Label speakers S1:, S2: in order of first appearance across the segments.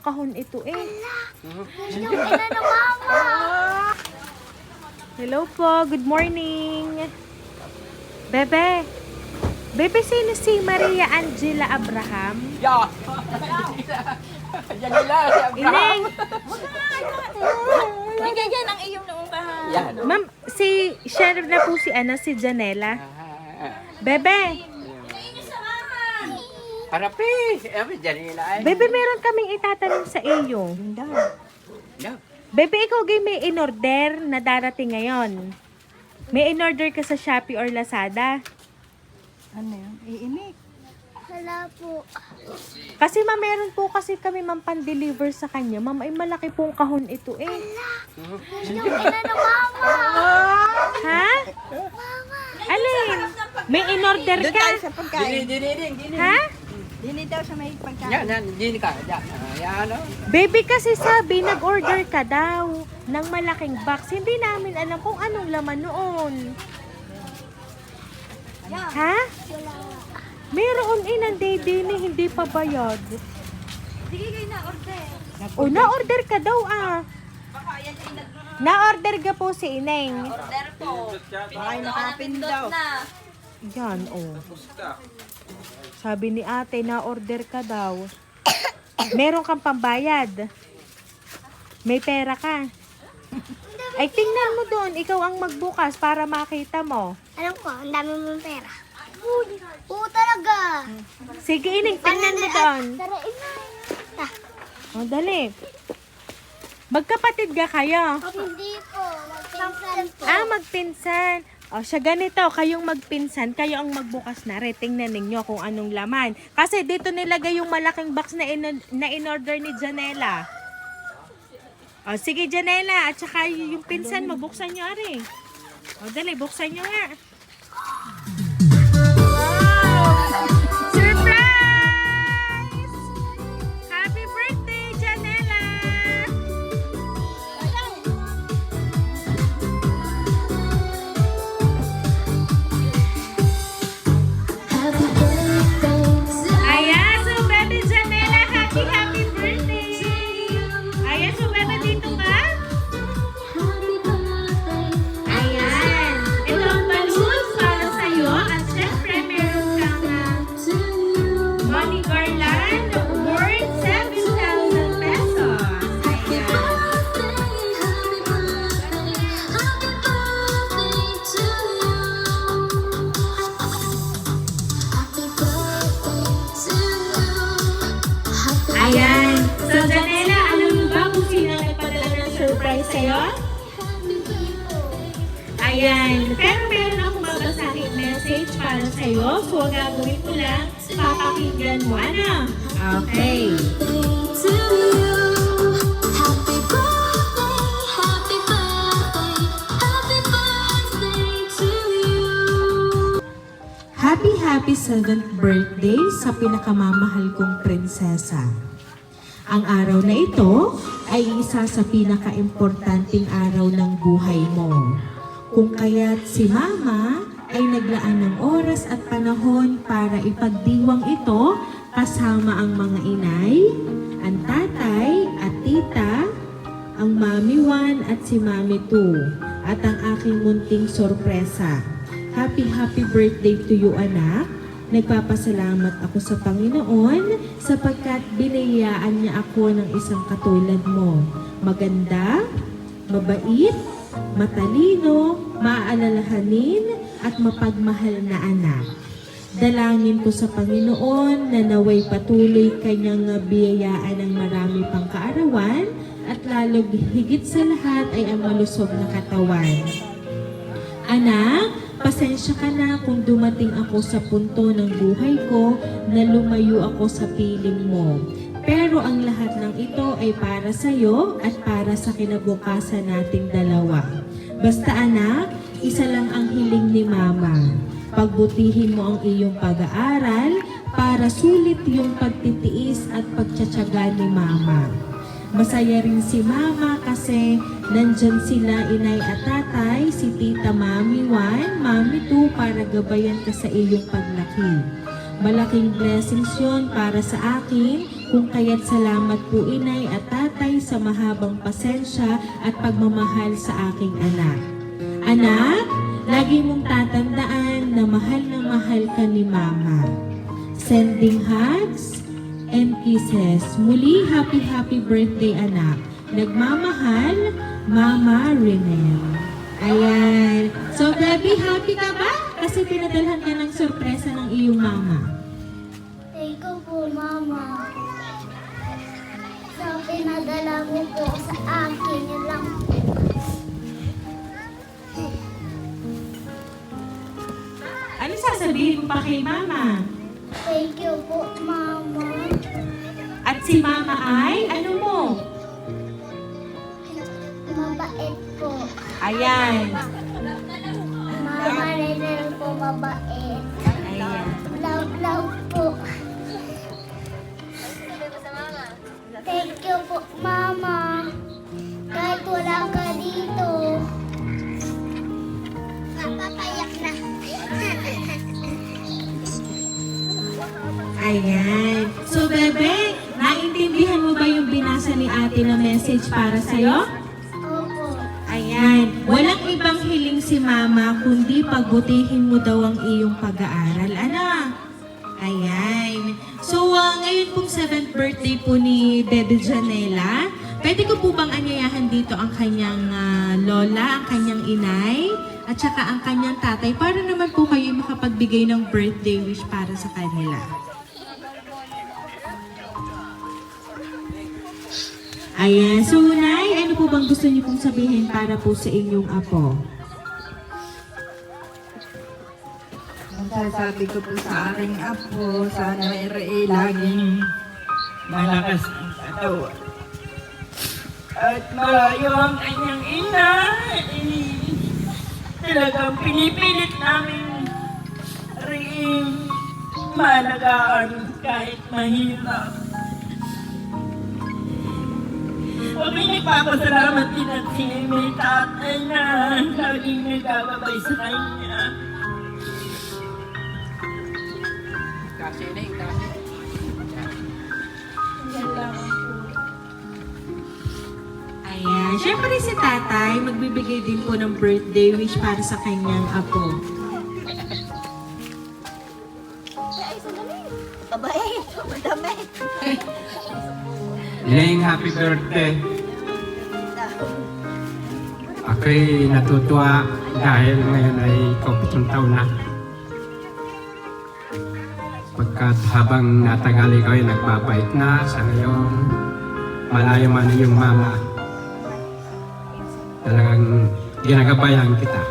S1: Kahon ito eh.
S2: Yung ina ng mama.
S1: Hello po, good morning. Bebe. Bebe, sino si Maria Angela Abraham?
S3: Ya. Janila si Abraham.
S1: Ineng.
S2: Yung ganyan ang iyong noong kahan.
S3: Yan.
S1: Ma'am, si sheriff na po si Janela. Bebe.
S3: Harapi. Janila ay.
S1: Bebe, meron kaming itatanong sa iyo.
S3: Ya.
S1: Bebe, ikaw gay may in-order na darating ngayon. May in-order ka sa Shopee or Lazada.
S2: Ano yun? Iinik. Wala po.
S1: Kasi ma'am, meron po kasi kami ma'am pan-deliver sa kanya. Ma'am, ay malaki pong kahon ito eh.
S2: Yung ina ng mama.
S1: Ha? Alin? May in-order
S2: Doon
S1: ka?
S2: tayo sa pagkain.
S3: Dini.
S1: Ha?
S2: Dini daw sa may pagkain.
S3: Yan, dini ka. Yan, ano?
S1: Baby, kasi sabi, nag-order ka daw ng malaking box. Hindi namin alam kung anong laman noon. Ha? Meron inanday hindi pa bayad.
S2: Sige kayo na order.
S1: O, na-order ka daw ah. Na-order ka po si Ineng.
S2: Order po. Baka nakapin daw.
S1: Yan, oh. Sabi ni ate, na-order ka daw. Meron kang pambayad. May pera ka. Ay, tingnan mo doon. Ikaw ang magbukas para makita mo.
S2: Alam ko, ang dami mong pera. Oo talaga.
S1: Sige, Ineng, tingnan mo doon.
S2: Tara, ina.
S1: O, dali. Magkapatid ka kayo.
S2: Hindi po. Magpinsan po.
S1: Ah, magpinsan. O, siya ganito, kayong magpinsan, kayo ang magbukas na rin. Tingnan ninyo kung anong laman. Kasi dito nilagay yung malaking box na in-order ni Janela. O, sige Janela, at saka yung pinsan mo, buksan nyo rin. O, dali, buksan nyo nga. Wow! Surprise! Happy birthday, Janela! Ayan, so baby Janela, happy birthday! Ayan, so baby, dito ka? Ayan, ito ang balloons para sa'yo at syempre meron kang money garland worth 7,000 pesos. Ayan. Ayan. So, Janela, alam mo ba kung sino ang nagpadala ng surprise sa'yo? Ayan. Pero meron akong babasahing message para sa'yo. So, ang gagawin mo lang, papakinggan mo. Ano? Okay.
S4: Happy 7th birthday sa pinakamamahal kong prinsesa. Ang araw na ito ay isa sa pinakaimportanteng araw ng buhay mo. Kung kaya't si Mama ay naglaan ng oras at panahon para ipagdiwang ito kasama ang mga inay, ang tatay at tita, ang Mami 1 at si Mami 2, at ang aking munting sorpresa. Happy birthday to you, anak. Nagpapasalamat ako sa Panginoon sapagkat binayaan niya ako ng isang katulad mo. Maganda, mabait, matalino, maaalalahanin at mapagmahal na anak. Dalangin ko sa Panginoon na naway patuloy kanyang biyayaan ng marami pang kaarawan at lalong higit sa lahat ay ang malusog na katawan. Anak, pasensya ka na kung dumating ako sa punto ng buhay ko na lumayo ako sa piling mo. Pero ang lahat ng ito ay para sa iyo at para sa kinabukasan nating dalawa. Basta anak, isa lang ang hiling ni Mama. Pagbutihin mo ang iyong pag-aaral para sulit yung pagtitiis at pagtsatsaga ni Mama. Masaya rin si Mama kasi nandyan sila inay at tatay, si Tita Mami 1, Mami 2 para gabayan ka sa iyong paglaki. Malaking blessings yon para sa akin kung kaya't salamat po inay at tatay sa mahabang pasensya at pagmamahal sa aking anak. Anak, lagi mong tatandaan na mahal ka ni Mama. Sending hugs and kisses. Muli, happy birthday anak. Nagmamahal, Mama Renel. Ayan. So, baby, happy ka ba? Kasi pinadalhan ka ng sorpresa ng iyong mama.
S2: Thank you po, Mama. Sa pinadala mo po sa akin, yun lang po.
S4: Ano sasabihin mo pa kay mama?
S2: Thank you po, Mama.
S4: At si mama ay, ano mo?
S2: Mabait po.
S4: Ayan.
S2: Mama Renel po mabait.
S4: Ayan.
S2: Love po. Thank you po, Mama. Kahit wala ka dito. Papayak na.
S4: Ayan. So, bebe, naintindihan mo ba yung binasa ni ate na message para sa'yo?
S2: Opo.
S4: Ayan. Walang ibang hiling si mama, kundi pagbutihin mo daw ang iyong pag-aaral. Ano? Ayan. So, ngayon pong 7th birthday po ni Bebe Janela, pwede ko po bang anyayahan dito ang kanyang lola, ang kanyang inay, at saka ang kanyang tatay, para naman po kayo makapagbigay ng birthday wish para sa kanila. Ayan. So, Nay, ano po bang gusto niyo pong sabihin para po sa inyong apo?
S5: Masasabi ko po sa aking apo, sana ay laging malakas ang katawan. At malayo ang kanyang ina. Talagang pinipilit namin rin malagaan kahit mahirap. Kami nagpapasalamat din at may tatay na laging nagkakabay sa kanya.
S3: Kasi na yung kasi.
S4: Ayan. Siyempre si tatay, magbibigay din po ng birthday wish para sa kanyang apo.
S2: Mabait. Madami.
S6: Ling, happy birthday. Ako'y natutuwa dahil ngayon ay ikaw 7 taon na. Pagkat habang natagal ikaw ay nagbabait na, sa ngayon malayo man iyong mama. Talagang ginagabayan kita.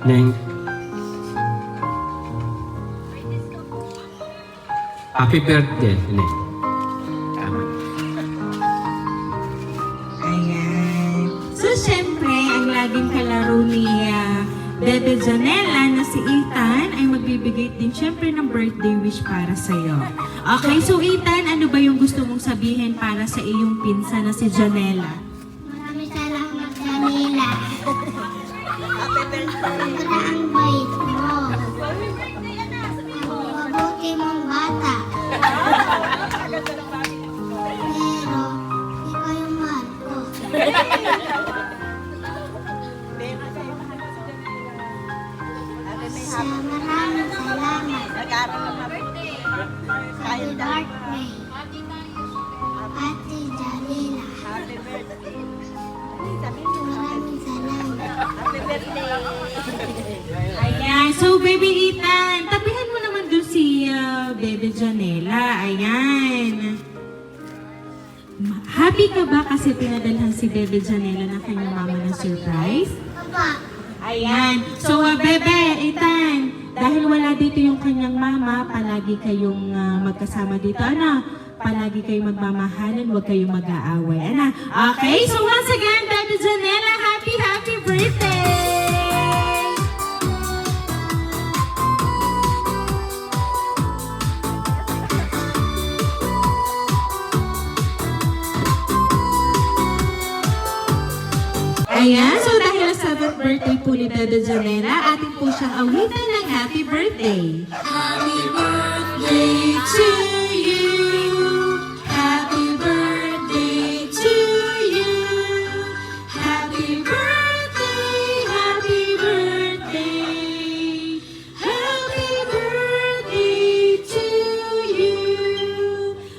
S6: Ling, happy birthday, Ling.
S4: Ayan. So, syempre, ang laging kalaro ni Bebe Janela na si Ethan ay magbibigay din syempre ng birthday wish para sa'yo. Okay, so Ethan, ano ba yung gusto mong sabihin para sa iyong pinsan na si Janela?
S2: Maraming salamat, Janela. Sobra ang bait mo. Mabuti mong bata. Pero, ikaw yung mahal ko. Maraming salamat. Happy birthday. Ate Janela. Maraming salamat.
S4: Ayan. So, Baby Ethan, tabihan mo naman dun si Bebe Janela. Ayan. Happy ka ba kasi pinadalhan si Bebe Janela ng kanyang mama ng surprise?
S2: Papa,
S4: Ayan. So, Bebe, Ethan, dahil wala dito yung kanyang mama, palagi kayong magkasama dito. Ano? Palagi kayong magmamahalan, huwag kayong mag-aaway. Ano? Okay, so once again, Bebe Janela, happy birthday! Ayan, so dahil sa 7th birthday po ni Bebe Janela, atin po siyang awitan ng happy birthday.
S5: Happy birthday
S4: birthday to you. Happy birthday to you. Happy birthday, happy birthday. Happy birthday to you.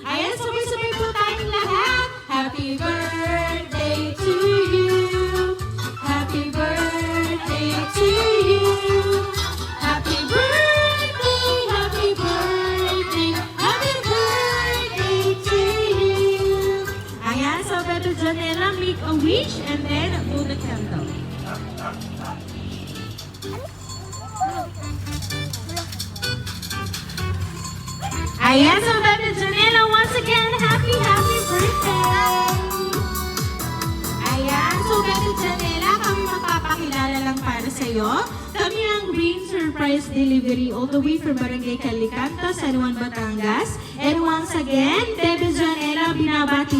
S4: Ayan, sabay-sabay po tayong lahat. Happy birthday to you. Happy birthday to you. Happy birthday, happy birthday, happy birthday to you. Ayan, so Beto Janela, make a wish and then blow the candle. Ayan, so Beto Janela, once again, happy birthday! Ayan, so Beto Janela, kami magpapakilala lang para sa'yo. Kami ang Green Surprise Delivery all the way from Barangay Calicanto, San Juan, Batangas. And once again, Beto Janela, binabati